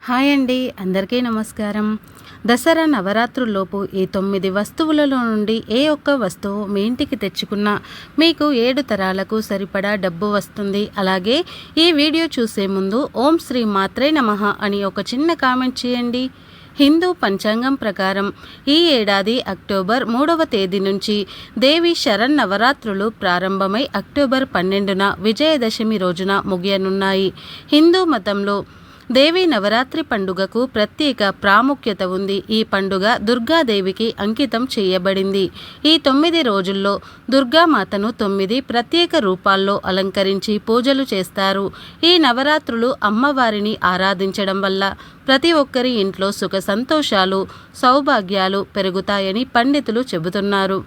Hi అండి, అందరికీ నమస్కారం. దసరా నవరాత్రుల్లోపు ఈ 9 వస్తువులలో నుండి ఏ ఒక్క వస్తువు మీ ఇంటికి తెచ్చుకున్నా మీకు 7 తరాలకు సరిపడా డబ్బు వస్తుంది. అలాగే ఈ వీడియో చూసే ముందు ఓం శ్రీ మాత్రే నమః అని ఒక చిన్న కామెంట్ చేయండి. హిందూ పంచాంగం ప్రకారం ఈ ఏడాది అక్టోబర్ 3వ తేదీ నుంచి దేవి శరన్నవరాత్రులు ప్రారంభమై అక్టోబర్ 12న విజయదశమి రోజున ముగియనున్నాయి. హిందూ మతంలో దేవి నవరాత్రి పండుగకు ప్రత్యేక ప్రాముఖ్యత ఉంది. ఈ పండుగ దుర్గాదేవికి అంకితం చేయబడింది. ఈ 9 రోజుల్లో దుర్గామాతను 9 ప్రత్యేక రూపాల్లో అలంకరించి పూజలు చేస్తారు. ఈ నవరాత్రులు అమ్మవారిని ఆరాధించడం వల్ల ప్రతి ఒక్కరి ఇంట్లో సుఖ సంతోషాలు, సౌభాగ్యాలు పెరుగుతాయని పండితులు చెబుతున్నారు.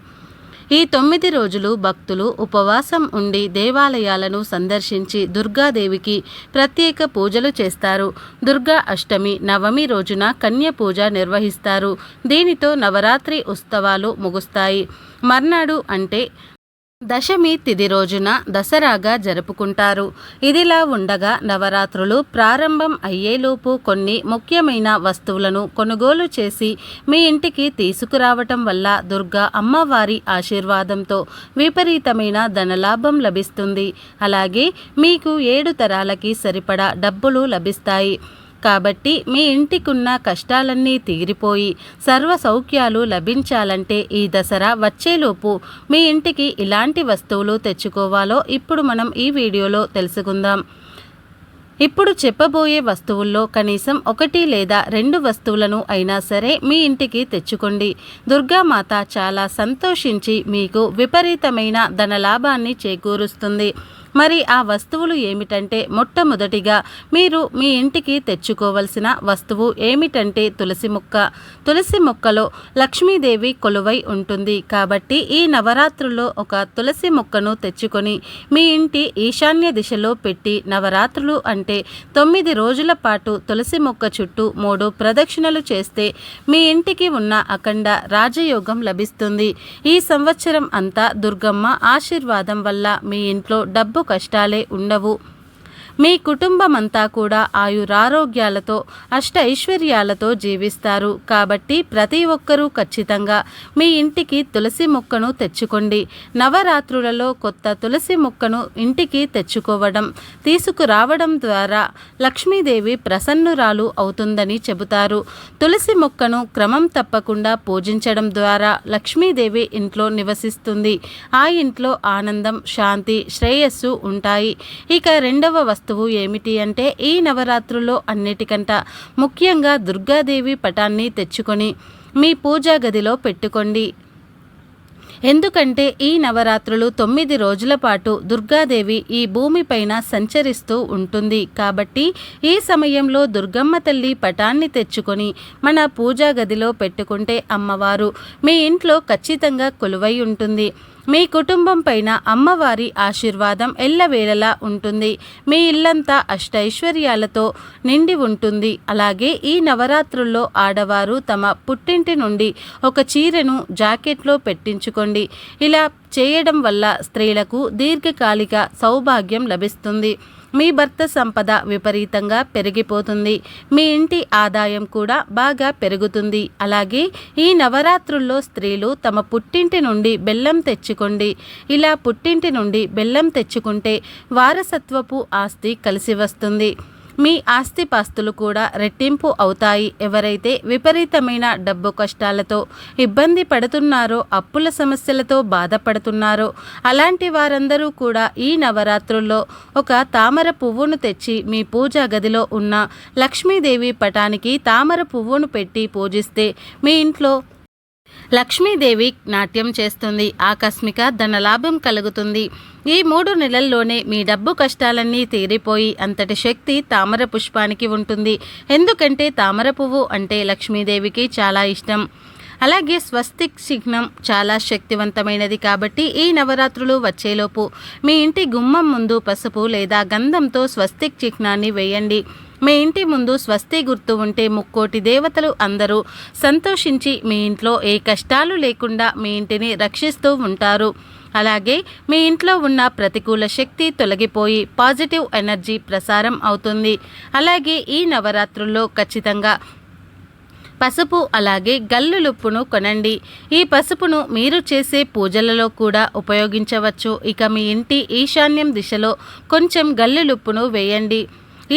ఈ 9 రోజులు భక్తులు ఉపవాసం ఉండి దేవాలయాలను సందర్శించి దుర్గాదేవికి ప్రత్యేక పూజలు చేస్తారు. దుర్గా అష్టమి నవమి రోజున కన్య పూజ నిర్వహిస్తారు. దీనితో నవరాత్రి ఉత్సవాలు ముగుస్తాయి. మర్నాడు అంటే దశమి తిథి రోజున దసరాగా జరుపుకుంటారు. ఇదిలా ఉండగా నవరాత్రులు ప్రారంభం అయ్యేలోపు కొన్ని ముఖ్యమైన వస్తువులను కొనుగోలు చేసి మీ ఇంటికి తీసుకురావటం వల్ల దుర్గా అమ్మవారి ఆశీర్వాదంతో విపరీతమైన ధనలాభం లభిస్తుంది. అలాగే మీకు 7 తరాలకి సరిపడా డబ్బులు లభిస్తాయి. కాబట్టి మీ ఇంటికున్న కష్టాలన్నీ తీరిపోయి సర్వ సౌఖ్యాలు లభించాలంటే ఈ దసరా వచ్చేలోపు మీ ఇంటికి ఇలాంటి వస్తువులు తెచ్చుకోవాలో ఇప్పుడు మనం ఈ వీడియోలో తెలుసుకుందాం. ఇప్పుడు చెప్పబోయే వస్తువుల్లో కనీసం 1 లేదా 2 వస్తువులను అయినా సరే మీ ఇంటికి తెచ్చుకోండి. దుర్గామాత చాలా సంతోషించి మీకు విపరీతమైన ధనలాభాన్ని చేకూరుస్తుంది. మరి ఆ వస్తువులు ఏమిటంటే మొట్టమొదటిగా మీరు మీ ఇంటికి తెచ్చుకోవలసిన వస్తువు ఏమిటంటే తులసి మొక్క. తులసి మొక్కలో లక్ష్మీదేవి కొలువై ఉంటుంది. కాబట్టి ఈ నవరాత్రుల్లో ఒక తులసి మొక్కను తెచ్చుకొని మీ ఇంటి ఈశాన్య దిశలో పెట్టి నవరాత్రులు అంటే 9 రోజుల పాటు తులసి మొక్క చుట్టూ 3 ప్రదక్షిణలు చేస్తే మీ ఇంటికి ఉన్న అఖండ రాజయోగం లభిస్తుంది. ఈ సంవత్సరం అంతా దుర్గమ్మ ఆశీర్వాదం వల్ల మీ ఇంట్లో డబ్బు కష్టాలే ఉండవు. మీ కుటుంబమంతా కూడా ఆయురారోగ్యాలతో అష్టైశ్వర్యాలతో జీవిస్తారు. కాబట్టి ప్రతి ఒక్కరూ ఖచ్చితంగా మీ ఇంటికి తులసి మొక్కను తెచ్చుకోండి. నవరాత్రులలో కొత్త తులసి మొక్కను ఇంటికి తీసుకురావడం ద్వారా లక్ష్మీదేవి ప్రసన్నురాలు అవుతుందని చెబుతారు. తులసి మొక్కను క్రమం తప్పకుండా పూజించడం ద్వారా లక్ష్మీదేవి ఇంట్లో నివసిస్తుంది. ఆ ఇంట్లో ఆనందం, శాంతి, శ్రేయస్సు ఉంటాయి. ఇక రెండవ వస్తువు ఏమిటి అంటే ఈ నవరాత్రుల్లో అన్నిటికంట ముఖ్యంగా దుర్గాదేవి పటాన్ని తెచ్చుకొని మీ పూజా గదిలో పెట్టుకోండి. ఎందుకంటే ఈ నవరాత్రులు 9 రోజుల పాటు దుర్గాదేవి ఈ భూమిపైన సంచరిస్తూ ఉంటుంది. కాబట్టి ఈ సమయంలో దుర్గమ్మ తల్లి పటాన్ని తెచ్చుకొని మన పూజా గదిలో పెట్టుకుంటే అమ్మవారు మీ ఇంట్లో ఖచ్చితంగా కొలువై ఉంటుంది. మీ కుటుంబం పైన అమ్మవారి ఆశీర్వాదం ఎల్లవేళలా ఉంటుంది. మీ ఇల్లంతా అష్టైశ్వర్యాలతో నిండి ఉంటుంది. అలాగే ఈ నవరాత్రుల్లో ఆడవారు తమ పుట్టింటి నుండి ఒక చీరను జాకెట్లో పెట్టించుకోండి. ఇలా చేయడం వల్ల స్త్రీలకు దీర్ఘకాలిక సౌభాగ్యం లభిస్తుంది. మీ భర్త సంపద విపరీతంగా పెరిగిపోతుంది. మీ ఇంటి ఆదాయం కూడా బాగా పెరుగుతుంది. అలాగే ఈ నవరాత్రుల్లో స్త్రీలు తమ పుట్టింటి నుండి బెల్లం తెచ్చుకోండి. ఇలా పుట్టింటి నుండి బెల్లం తెచ్చుకుంటే వారసత్వపు ఆస్తి కలిసి వస్తుంది. మీ ఆస్తిపాస్తులు కూడా రెట్టింపు అవుతాయి. ఎవరైతే విపరీతమైన డబ్బు కష్టాలతో ఇబ్బంది పడుతున్నారో, అప్పుల సమస్యలతో బాధపడుతున్నారో అలాంటి వారందరూ కూడా ఈ నవరాత్రుల్లో ఒక తామర పువ్వును తెచ్చి మీ పూజా గదిలో ఉన్న లక్ష్మీదేవి పటానికి తామర పువ్వును పెట్టి పూజిస్తే మీ ఇంట్లో లక్ష్మీదేవి నాట్యం చేస్తుంది. ఆకస్మిక ధనలాభం కలుగుతుంది. ఈ 3 నెలల్లోనే మీ డబ్బు కష్టాలన్నీ తీరిపోయి అంతటి శక్తి తామర పుష్పానికి ఉంటుంది. ఎందుకంటే తామర పువ్వు అంటే లక్ష్మీదేవికి చాలా ఇష్టం. అలాగే స్వస్తిక్ చిహ్నం చాలా శక్తివంతమైనది. కాబట్టి ఈ నవరాత్రులు వచ్చేలోపు మీ ఇంటి గుమ్మం ముందు పసుపు లేదా గంధంతో స్వస్తిక్ చిహ్నాన్ని వేయండి. మీ ఇంటి ముందు స్వస్తి గుర్తు ఉంటే ముక్కోటి దేవతలు అందరూ సంతోషించి మీ ఇంట్లో ఏ కష్టాలు లేకుండా మీ ఇంటిని రక్షిస్తూ ఉంటారు. అలాగే మీ ఇంట్లో ఉన్న ప్రతికూల శక్తి తొలగిపోయి పాజిటివ్ ఎనర్జీ ప్రసారం అవుతుంది. అలాగే ఈ నవరాత్రుల్లో ఖచ్చితంగా పసుపు అలాగే గల్లులుప్పును కొనండి. ఈ పసుపును మీరు చేసే పూజలలో కూడా ఉపయోగించవచ్చు. ఇక మీ ఇంటి ఈశాన్యం దిశలో కొంచెం గల్లులుప్పును వేయండి.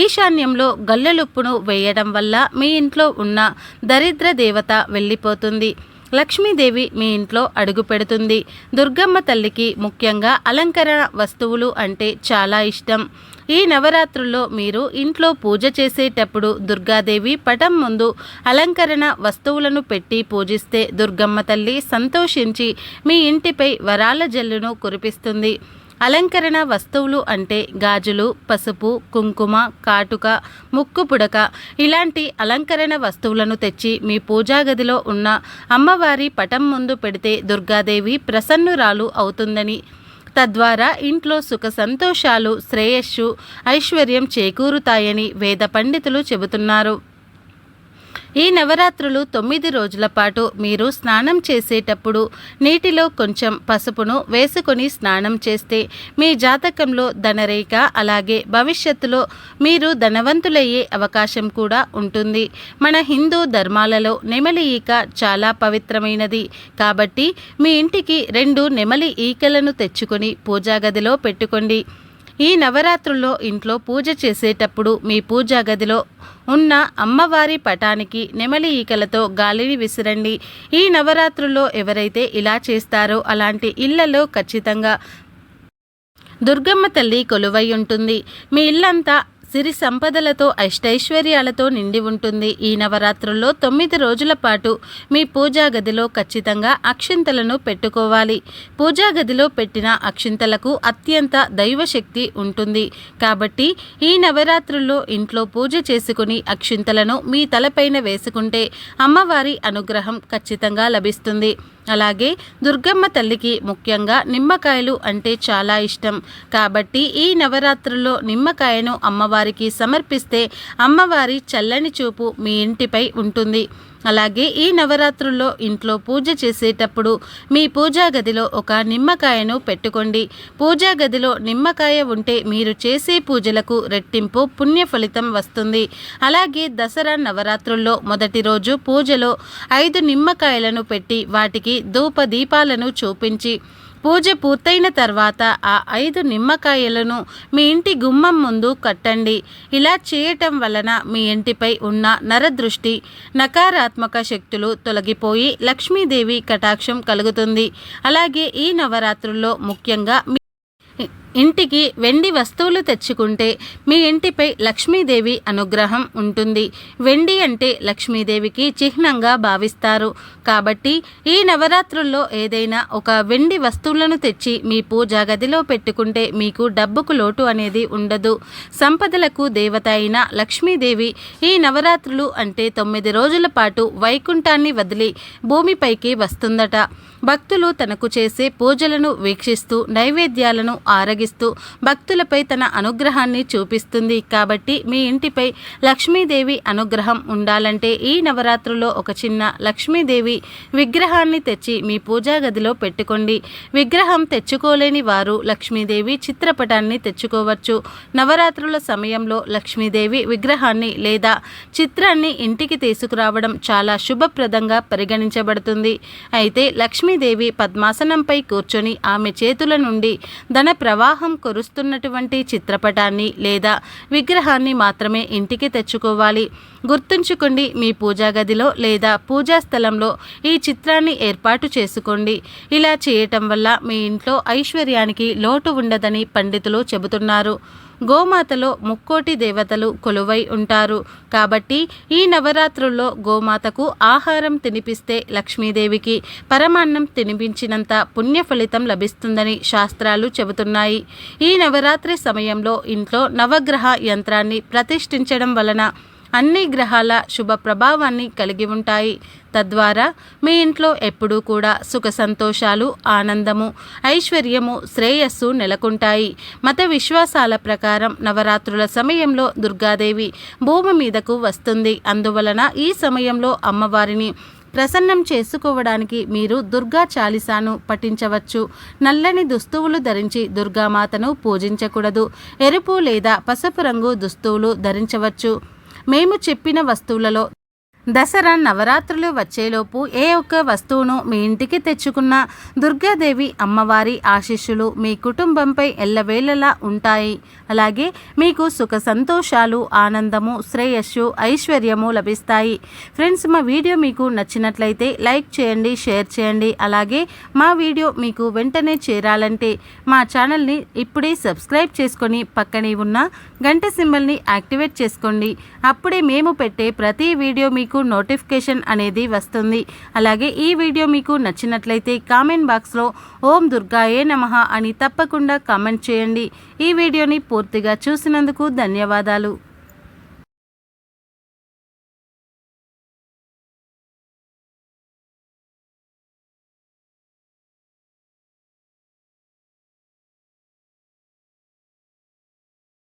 ఈశాన్యంలో గల్లులుప్పును వేయడం వల్ల మీ ఇంట్లో ఉన్న దరిద్ర దేవత వెళ్ళిపోతుంది. లక్ష్మీదేవి మీ ఇంట్లో అడుగు పెడుతుంది. దుర్గమ్మ తల్లికి ముఖ్యంగా అలంకరణ వస్తువులు అంటే చాలా ఇష్టం. ఈ నవరాత్రుల్లో మీరు ఇంట్లో పూజ చేసేటప్పుడు దుర్గాదేవి పటం ముందు అలంకరణ వస్తువులను పెట్టి పూజిస్తే దుర్గమ్మ తల్లి సంతోషించి మీ ఇంటిపై వరాల జల్లును కురిపిస్తుంది. అలంకరణ వస్తువులు అంటే గాజులు, పసుపు, కుంకుమ, కాటుక, ముక్కు పుడక ఇలాంటి అలంకరణ వస్తువులను తెచ్చి మీ పూజా గదిలో ఉన్న అమ్మవారి పటం ముందు పెడితే దుర్గాదేవి ప్రసన్నురాలు అవుతుందని, తద్వారా ఇంట్లో సుఖ సంతోషాలు, శ్రేయస్సు, ఐశ్వర్యం చేకూరుతాయని వేద పండితులు చెబుతున్నారు. ఈ నవరాత్రులు 9 రోజుల పాటు మీరు స్నానం చేసేటప్పుడు నీటిలో కొంచెం పసుపును వేసుకొని స్నానం చేస్తే మీ జాతకంలో ధనరేఖ అలాగే భవిష్యత్తులో మీరు ధనవంతులయ్యే అవకాశం కూడా ఉంటుంది. మన హిందూ ధర్మాలలో నెమలి ఈక చాలా పవిత్రమైనది కాబట్టి మీ ఇంటికి 2 నెమలి ఈకలను తెచ్చుకొని పూజా గదిలో పెట్టుకోండి. ఈ నవరాత్రుల్లో ఇంట్లో పూజ చేసేటప్పుడు మీ పూజా గదిలో ఉన్న అమ్మవారి పటానికి నెమలి ఈకలతో గాలిని విసిరండి. ఈ నవరాత్రుల్లో ఎవరైతే ఇలా చేస్తారో అలాంటి ఇళ్లలో ఖచ్చితంగా దుర్గమ్మ తల్లి కొలువై ఉంటుంది. మీ ఇల్లంతా సిరి సంపదలతో అష్టైశ్వర్యాలతో నిండి ఉంటుంది. ఈ నవరాత్రుల్లో 9 రోజుల పాటు మీ పూజా గదిలో ఖచ్చితంగా అక్షింతలను పెట్టుకోవాలి. పూజా గదిలో పెట్టిన అక్షింతలకు అత్యంత దైవశక్తి ఉంటుంది. కాబట్టి ఈ నవరాత్రుల్లో ఇంట్లో పూజ చేసుకుని అక్షింతలను మీ తలపైన వేసుకుంటే అమ్మవారి అనుగ్రహం ఖచ్చితంగా లభిస్తుంది. అలాగే దుర్గమ్మ తల్లికి ముఖ్యంగా నిమ్మకాయలు అంటే చాలా ఇష్టం. కాబట్టి ఈ నవరాత్రుల్లో నిమ్మకాయను అమ్మవారికి సమర్పిస్తే అమ్మవారి చల్లని చూపు మీ ఇంటిపై ఉంటుంది. అలాగే ఈ నవరాత్రుల్లో ఇంట్లో పూజ చేసేటప్పుడు మీ పూజా గదిలో ఒక నిమ్మకాయను పెట్టుకోండి. పూజా గదిలో నిమ్మకాయ ఉంటే మీరు చేసే పూజలకు రెట్టింపు పుణ్య ఫలితం వస్తుంది. అలాగే దసరా నవరాత్రుల్లో మొదటి రోజు పూజలో 5 నిమ్మకాయలను పెట్టి వాటికి ధూప దీపాలను చూపించి పూజ పూర్తయిన తర్వాత ఆ 5 నిమ్మకాయలను మీ ఇంటి గుమ్మం ముందు కట్టండి. ఇలా చేయటం వలన మీ ఇంటిపై ఉన్న నరదృష్టి, నకారాత్మక శక్తులు తొలగిపోయి లక్ష్మీదేవి కటాక్షం కలుగుతుంది. అలాగే ఈ నవరాత్రుల్లో ముఖ్యంగా ఇంటికి వెండి వస్తువులు తెచ్చుకుంటే మీ ఇంటిపై లక్ష్మీదేవి అనుగ్రహం ఉంటుంది. వెండి అంటే లక్ష్మీదేవికి చిహ్నంగా భావిస్తారు. కాబట్టి ఈ నవరాత్రుల్లో ఏదైనా ఒక వెండి వస్తువులను తెచ్చి మీ పూజా గదిలో పెట్టుకుంటే మీకు డబ్బుకు లోటు అనేది ఉండదు. సంపదలకు దేవత అయిన లక్ష్మీదేవి ఈ నవరాత్రులు అంటే 9 రోజుల పాటు వైకుంఠాన్ని వదిలి భూమిపైకి వస్తుందట. భక్తులు తనకు చేసే పూజలను వీక్షిస్తూ నైవేద్యాలను ఆరగిస్తూ భక్తులపై తన అనుగ్రహాన్ని చూపిస్తుంది. కాబట్టి మీ ఇంటిపై లక్ష్మీదేవి అనుగ్రహం ఉండాలంటే ఈ నవరాత్రుల్లో ఒక చిన్న లక్ష్మీదేవి విగ్రహాన్ని తెచ్చి మీ పూజా గదిలో పెట్టుకోండి. విగ్రహం తెచ్చుకోలేని వారు లక్ష్మీదేవి చిత్రపటాన్ని తెచ్చుకోవచ్చు. నవరాత్రుల సమయంలో లక్ష్మీదేవి విగ్రహాన్ని లేదా చిత్రాన్ని ఇంటికి తీసుకురావడం చాలా శుభప్రదంగా పరిగణించబడుతుంది. అయితే లక్ష్మీదేవి పద్మాసనంపై కూర్చొని ఆమె చేతుల నుండి ధన ప్రవాహం కురుస్తున్నటువంటి చిత్రపటాన్ని లేదా విగ్రహాన్ని మాత్రమే ఇంటికి తెచ్చుకోవాలి. గుర్తుంచుకోండి, మీ పూజా గదిలో లేదా పూజా స్థలంలో ఈ చిత్రాన్ని ఏర్పాటు చేసుకోండి. ఇలా చేయటం వల్ల మీ ఇంట్లో ఐశ్వర్యానికి లోటు ఉండదని పండితులు చెబుతున్నారు. గోమాతలో ముక్కోటి దేవతలు కొలువై ఉంటారు. కాబట్టి ఈ నవరాత్రుల్లో గోమాతకు ఆహారం తినిపిస్తే లక్ష్మీదేవికి పరమాన్నం తినిపించినంత పుణ్య ఫలితం లభిస్తుందని శాస్త్రాలు చెబుతున్నాయి. ఈ నవరాత్రి సమయంలో ఇంట్లో నవగ్రహ యంత్రాన్ని ప్రతిష్ఠించడం వలన అన్ని గ్రహాల శుభ ప్రభావాన్ని కలిగి ఉంటాయి. తద్వారా మీ ఇంట్లో ఎప్పుడూ కూడా సుఖ సంతోషాలు, ఆనందము, ఐశ్వర్యము, శ్రేయస్సు నెలకొంటాయి. మత విశ్వాసాల ప్రకారం నవరాత్రుల సమయంలో దుర్గాదేవి భూమి మీదకు వస్తుంది. అందువలన ఈ సమయంలో అమ్మవారిని ప్రసన్నం చేసుకోవడానికి మీరు దుర్గా చాలీసాను పఠించవచ్చు. నల్లని దుస్తువులు ధరించి దుర్గామాతను పూజించకూడదు. ఎరుపు లేదా పసుపు రంగు దుస్తువులు ధరించవచ్చు. మేము చెప్పిన వస్తువులలో దసరా నవరాత్రులు వచ్చేలోపు ఏ ఒక్క వస్తువును మీ ఇంటికి తెచ్చుకున్న దుర్గాదేవి అమ్మవారి ఆశీస్సులు మీ కుటుంబంపై ఎల్లవేళలా ఉంటాయి. అలాగే మీకు సుఖ సంతోషాలు, ఆనందము, శ్రేయస్సు, ఐశ్వర్యము లభిస్తాయి. ఫ్రెండ్స్, మా వీడియో మీకు నచ్చినట్లయితే లైక్ చేయండి, షేర్ చేయండి. అలాగే మా వీడియో మీకు వెంటనే చేరాలంటే మా ఛానల్ని ఇప్పుడే సబ్స్క్రైబ్ చేసుకొని పక్కనే ఉన్న గంట సింబల్ని యాక్టివేట్ చేసుకోండి. అప్పుడే మేము పెట్టే ప్రతి వీడియో మీకు నోటిఫికేషన్ అనేది వస్తుంది. అలాగే ఈ వీడియో మీకు నచ్చినట్లయితే కామెంట్ బాక్స్లో ఓం దుర్గాయే నమః అని తప్పకుండా కామెంట్ చేయండి. ఈ వీడియోని పూర్తిగా చూసినందుకు ధన్యవాదాలు.